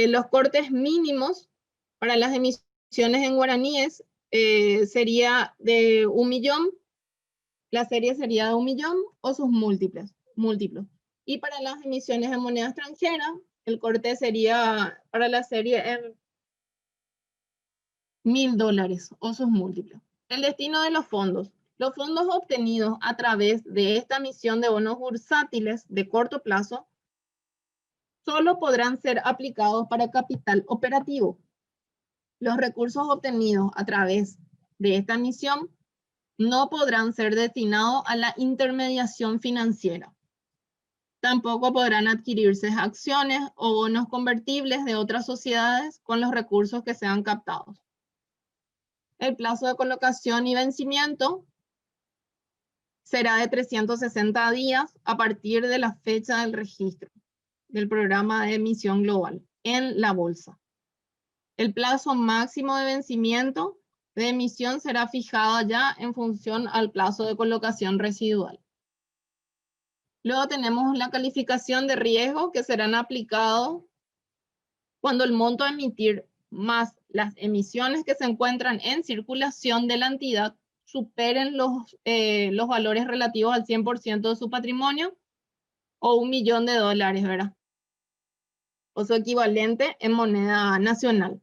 Los cortes mínimos para las emisiones en guaraníes sería de 1 millón, la serie sería de 1 millón o sus múltiplos. Y para las emisiones en moneda extranjera, el corte sería para la serie en $1000 o sus múltiplos. El destino de los fondos. Los fondos obtenidos a través de esta emisión de bonos bursátiles de corto plazo solo podrán ser aplicados para capital operativo. Los recursos obtenidos a través de esta emisión no podrán ser destinados a la intermediación financiera. Tampoco podrán adquirirse acciones o bonos convertibles de otras sociedades con los recursos que sean captados. El plazo de colocación y vencimiento será de 360 días a partir de la fecha del registro del programa de emisión global en la bolsa. El plazo máximo de vencimiento de emisión será fijada ya en función al plazo de colocación residual. Luego tenemos la calificación de riesgo que serán aplicados cuando el monto a emitir más las emisiones que se encuentran en circulación de la entidad superen los valores relativos al 100% de su patrimonio o $1 millón, ¿verdad? O su equivalente en moneda nacional.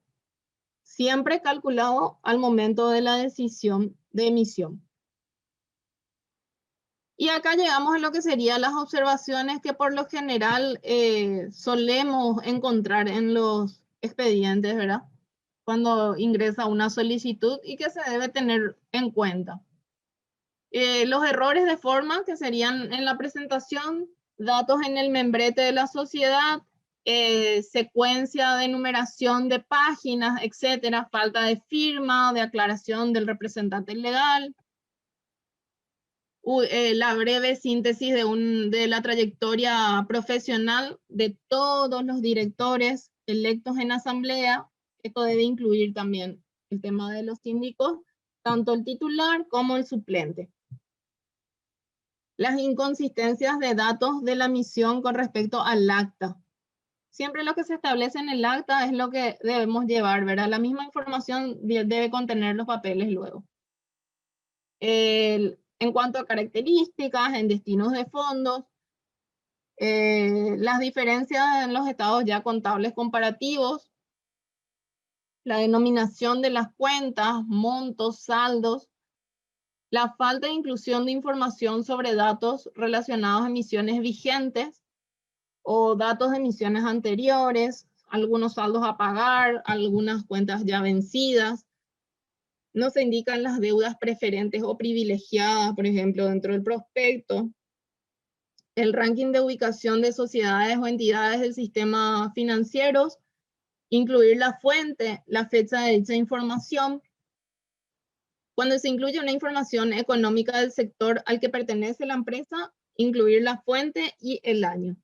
Siempre calculado al momento de la decisión de emisión. Y acá llegamos a lo que serían las observaciones que por lo general solemos encontrar en los expedientes, ¿verdad? Cuando ingresa una solicitud y que se debe tener en cuenta. Los errores de forma que serían en la presentación, datos en el membrete de la sociedad, secuencia de numeración de páginas, etcétera, falta de firma, de aclaración del representante legal, la breve síntesis de la trayectoria profesional de todos los directores electos en asamblea. Esto debe incluir también el tema de los síndicos, tanto el titular como el suplente. Las inconsistencias de datos de la misión con respecto al acta. Siempre lo que se establece en el acta es lo que debemos llevar, ¿verdad? La misma información debe contener los papeles luego. En cuanto a características, en destinos de fondos, las diferencias en los estados ya contables comparativos, la denominación de las cuentas, montos, saldos, la falta de inclusión de información sobre datos relacionados a emisiones vigentes o datos de emisiones anteriores, algunos saldos a pagar, algunas cuentas ya vencidas. No se indican las deudas preferentes o privilegiadas, por ejemplo, dentro del prospecto. El ranking de ubicación de sociedades o entidades del sistema financieros, incluir la fuente, la fecha de dicha información. Cuando se incluye una información económica del sector al que pertenece la empresa, incluir la fuente y el año.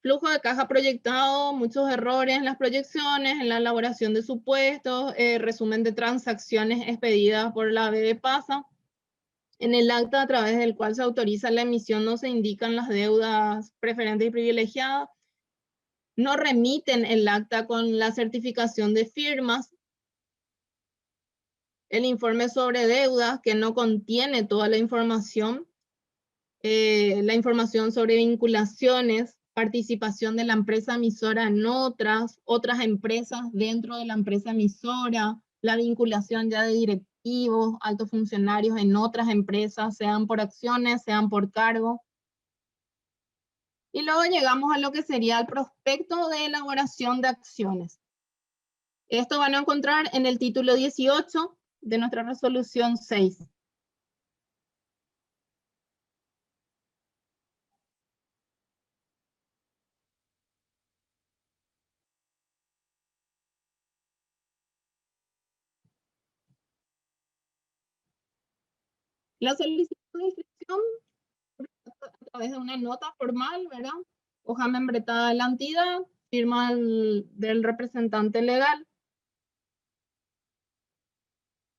Flujo de caja proyectado, muchos errores en las proyecciones, en la elaboración de supuestos, resumen de transacciones expedidas por la BBPASA. En el acta a través del cual se autoriza la emisión no se indican las deudas preferentes y privilegiadas. No remiten el acta con la certificación de firmas. El informe sobre deudas que no contiene toda la información sobre vinculaciones, participación de la empresa emisora en otras empresas dentro de la empresa emisora, la vinculación ya de directivos, altos funcionarios en otras empresas, sean por acciones, sean por cargo. Y luego llegamos a lo que sería el prospecto de elaboración de acciones. Esto van a encontrar en el título 18 de nuestra resolución 6. La solicitud de inscripción a través de una nota formal, ¿verdad? Hoja membretada de la entidad, firma del representante legal.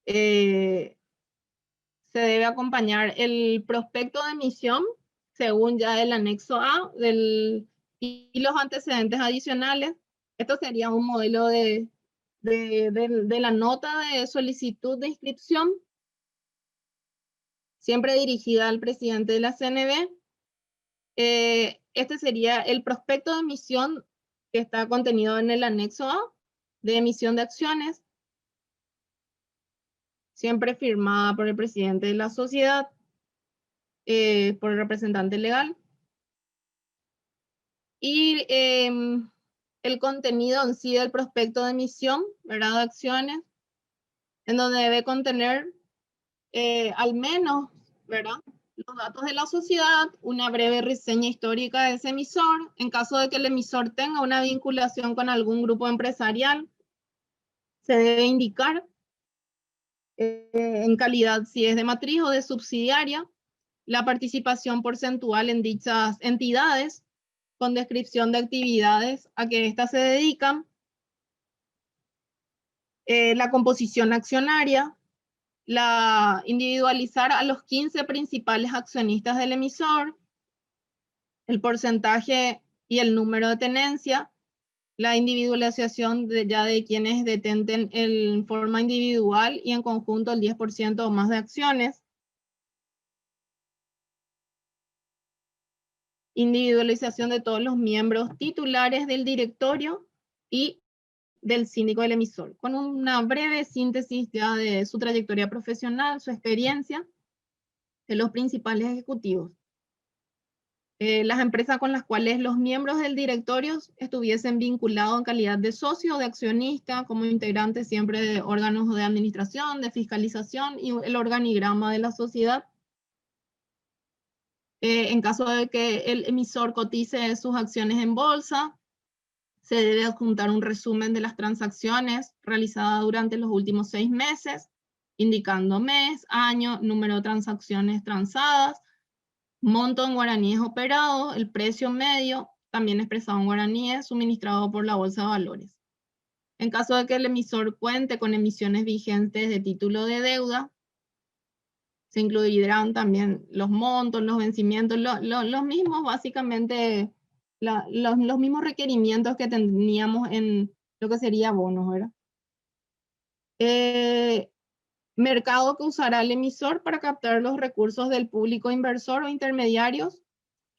Se debe acompañar el prospecto de emisión, según ya el anexo A, y los antecedentes adicionales. Esto sería un modelo de la nota de solicitud de inscripción, siempre dirigida al presidente de la CNB. Este sería el prospecto de emisión que está contenido en el anexo A de emisión de acciones, siempre firmada por el presidente de la sociedad, por el representante legal. Y el contenido en sí del prospecto de emisión, ¿verdad? De acciones, en donde debe contener al menos, ¿verdad? Los datos de la sociedad, una breve reseña histórica de ese emisor, en caso de que el emisor tenga una vinculación con algún grupo empresarial, se debe indicar en calidad si es de matriz o de subsidiaria, la participación porcentual en dichas entidades, con descripción de actividades a que éstas se dedican, La composición accionaria, individualizar a los 15 principales accionistas del emisor, el porcentaje y el número de tenencia, la individualización ya de quienes detenten en forma individual y en conjunto el 10% o más de acciones, individualización de todos los miembros titulares del directorio y del síndico del emisor, con una breve síntesis ya de su trayectoria profesional, su experiencia, de los principales ejecutivos. Las empresas con las cuales los miembros del directorio estuviesen vinculados en calidad de socio o de accionista, como integrantes siempre de órganos de administración, de fiscalización y el organigrama de la sociedad. En caso de que el emisor cotice sus acciones en bolsa, se debe adjuntar un resumen de las transacciones realizadas durante los últimos 6 meses, indicando mes, año, número de transacciones transadas, monto en guaraníes operados, el precio medio, también expresado en guaraníes, suministrado por la Bolsa de Valores. En caso de que el emisor cuente con emisiones vigentes de título de deuda, se incluirán también los montos, los vencimientos, los mismos, básicamente, los mismos requerimientos que teníamos en lo que sería bonos, ¿verdad? Mercado que usará el emisor para captar los recursos del público inversor o intermediarios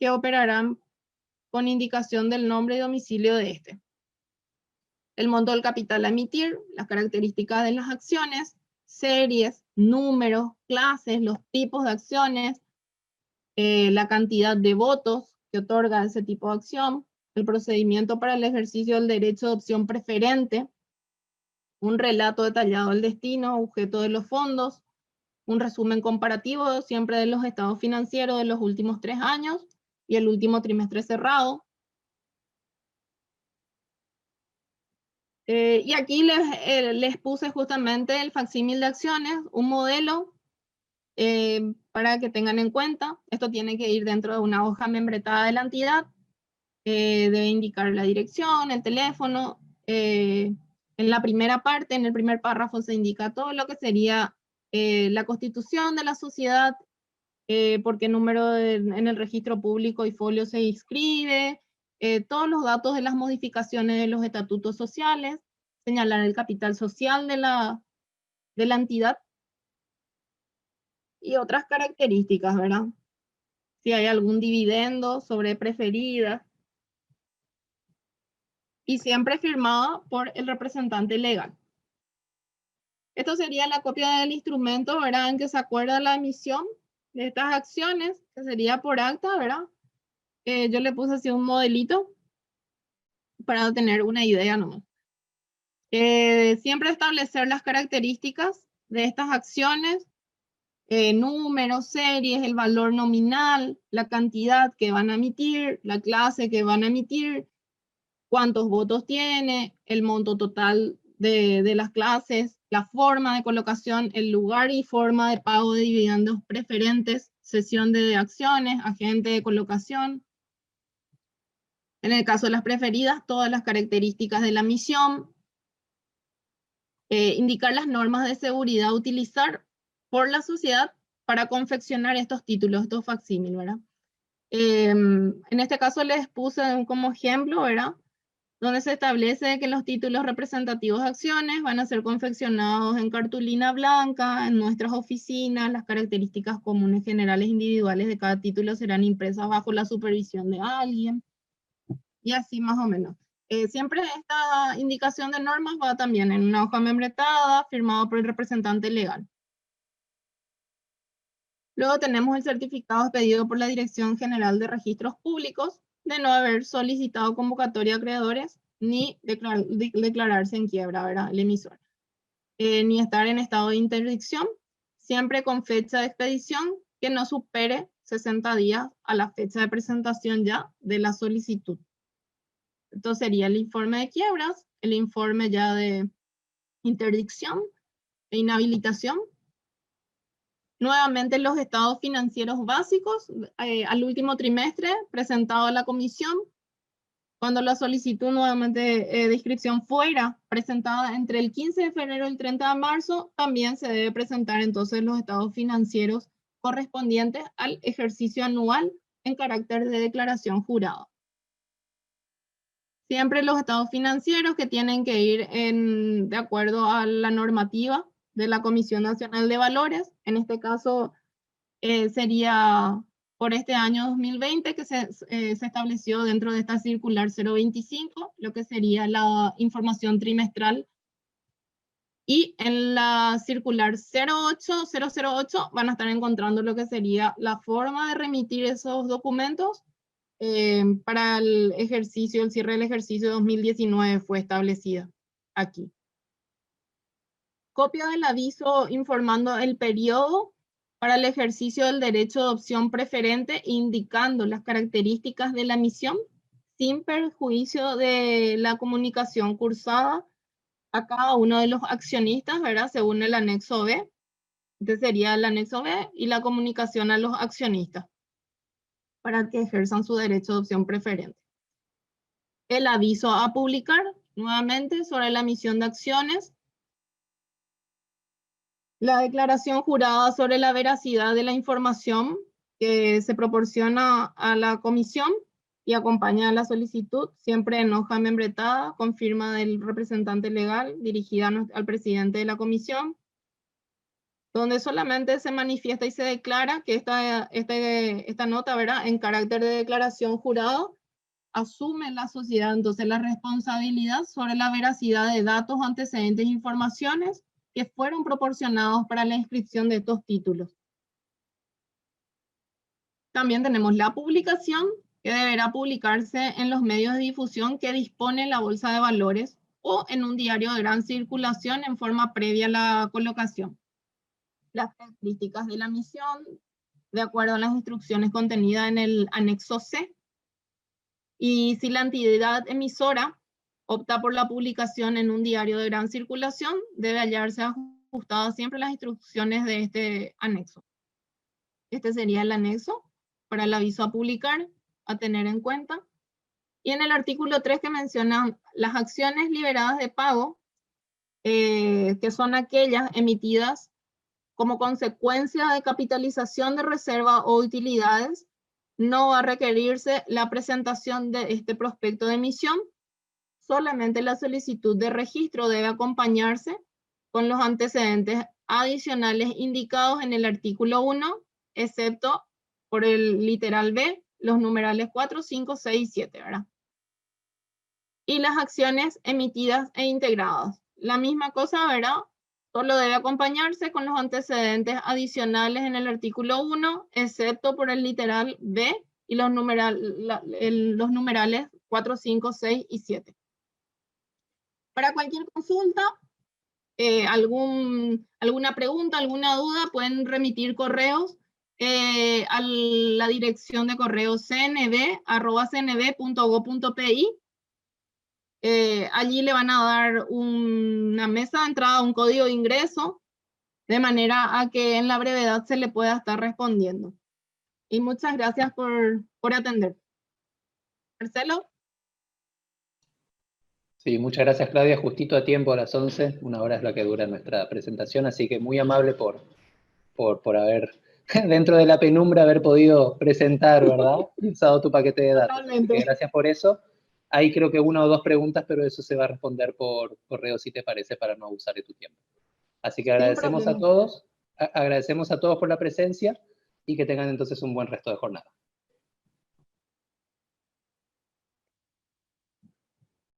que operarán con indicación del nombre y domicilio de este. El monto del capital a emitir, las características de las acciones, series, números, clases, los tipos de acciones, la cantidad de votos que otorga ese tipo de acción, el procedimiento para el ejercicio del derecho de opción preferente, un relato detallado del destino, objeto de los fondos, un resumen comparativo siempre de los estados financieros de los últimos 3 años y el último trimestre cerrado. Y aquí les puse justamente el facsímil de acciones, un modelo para que tengan en cuenta. Esto tiene que ir dentro de una hoja membretada de la entidad. Debe indicar la dirección, el teléfono. En la primera parte, en el primer párrafo, se indica todo lo que sería la constitución de la sociedad, por qué número en el registro público y folio se inscribe, todos los datos de las modificaciones de los estatutos sociales, señalar el capital social de la entidad y otras características, ¿verdad? Si hay algún dividendo sobre preferida. Y siempre firmado por el representante legal. Esto sería la copia del instrumento, ¿verdad? En que se acuerda la emisión de estas acciones, que sería por acta, ¿verdad? Yo le puse así un modelito para tener una idea nomás. Siempre establecer las características de estas acciones, números, series, el valor nominal, la cantidad que van a emitir, la clase que van a emitir, cuántos votos tiene, el monto total de las clases, la forma de colocación, el lugar y forma de pago de dividendos preferentes, sesión de acciones, agente de colocación. En el caso de las preferidas, todas las características de la emisión, indicar las normas de seguridad a utilizar por la sociedad para confeccionar estos títulos, estos facsímiles, ¿verdad? En este caso les puse como ejemplo, ¿verdad? Donde se establece que los títulos representativos de acciones van a ser confeccionados en cartulina blanca, en nuestras oficinas, las características comunes generales individuales de cada título serán impresas bajo la supervisión de alguien, y así más o menos. Siempre esta indicación de normas va también en una hoja membretada, firmado por el representante legal. Luego tenemos el certificado expedido por la Dirección General de Registros Públicos, de no haber solicitado convocatoria a acreedores, ni declararse en quiebra, ¿verdad? El emisor. Ni estar en estado de interdicción, siempre con fecha de expedición que no supere 60 días a la fecha de presentación ya de la solicitud. Entonces sería el informe de quiebras, el informe ya de interdicción e inhabilitación. Nuevamente los estados financieros básicos al último trimestre presentado a la comisión Cuando la solicitud nuevamente de inscripción fuera presentada entre el 15 de febrero y el 30 de marzo, también se debe presentar entonces los estados financieros correspondientes al ejercicio anual en carácter de declaración jurada. Siempre los estados financieros que tienen que ir de acuerdo a la normativa de la Comisión Nacional de Valores. En este caso sería por este año 2020 que se estableció dentro de esta circular 025, lo que sería la información trimestral. Y en la circular 08008 van a estar encontrando lo que sería la forma de remitir esos documentos para el ejercicio, el cierre del ejercicio 2019 fue establecida aquí. Copia del aviso informando el periodo para el ejercicio del derecho de opción preferente, indicando las características de la emisión, sin perjuicio de la comunicación cursada a cada uno de los accionistas, ¿verdad? Según el anexo B. Este sería el anexo B y la comunicación a los accionistas para que ejerzan su derecho de opción preferente. El aviso a publicar, nuevamente, sobre la emisión de acciones. La declaración jurada sobre la veracidad de la información que se proporciona a la comisión y acompaña a la solicitud, siempre en hoja membretada, con firma del representante legal, dirigida al presidente de la comisión, donde solamente se manifiesta y se declara que esta nota, ¿verdad?, en carácter de declaración jurada, asume la sociedad entonces la responsabilidad sobre la veracidad de datos, antecedentes e informaciones que fueron proporcionados para la inscripción de estos títulos. También tenemos la publicación, que deberá publicarse en los medios de difusión que dispone la Bolsa de Valores o en un diario de gran circulación en forma previa a la colocación. Las características de la emisión, de acuerdo a las instrucciones contenidas en el anexo C. Y si la entidad emisora opta por la publicación en un diario de gran circulación, debe hallarse ajustada siempre las instrucciones de este anexo. Este sería el anexo para el aviso a publicar, a tener en cuenta. Y en el artículo 3 que menciona las acciones liberadas de pago, que son aquellas emitidas como consecuencia de capitalización de reserva o utilidades, no va a requerirse la presentación de este prospecto de emisión. Solamente la solicitud de registro debe acompañarse con los antecedentes adicionales indicados en el artículo 1, excepto por el literal B, los numerales 4, 5, 6 y 7, ¿verdad? Y las acciones emitidas e integradas. La misma cosa, ¿verdad? Solo debe acompañarse con los antecedentes adicionales en el artículo 1, excepto por el literal B y los numerales 4, 5, 6 y 7. Para cualquier consulta, alguna pregunta, alguna duda, pueden remitir correos a la dirección de correo cnb@cnb.go.pi. Allí le van a dar una mesa de entrada, un código de ingreso, de manera a que en la brevedad se le pueda estar respondiendo. Y muchas gracias por atender. Marcelo. Sí, muchas gracias, Claudia. Justito a tiempo, a las 11, 1 hora es la que dura nuestra presentación, así que muy amable por haber, dentro de la penumbra, haber podido presentar, ¿verdad? Y usado tu paquete de datos. Así que gracias por eso. Ahí creo que 1 o 2 preguntas, pero eso se va a responder por correo, si te parece, para no abusar de tu tiempo. Así que agradecemos a todos por la presencia y que tengan entonces un buen resto de jornada.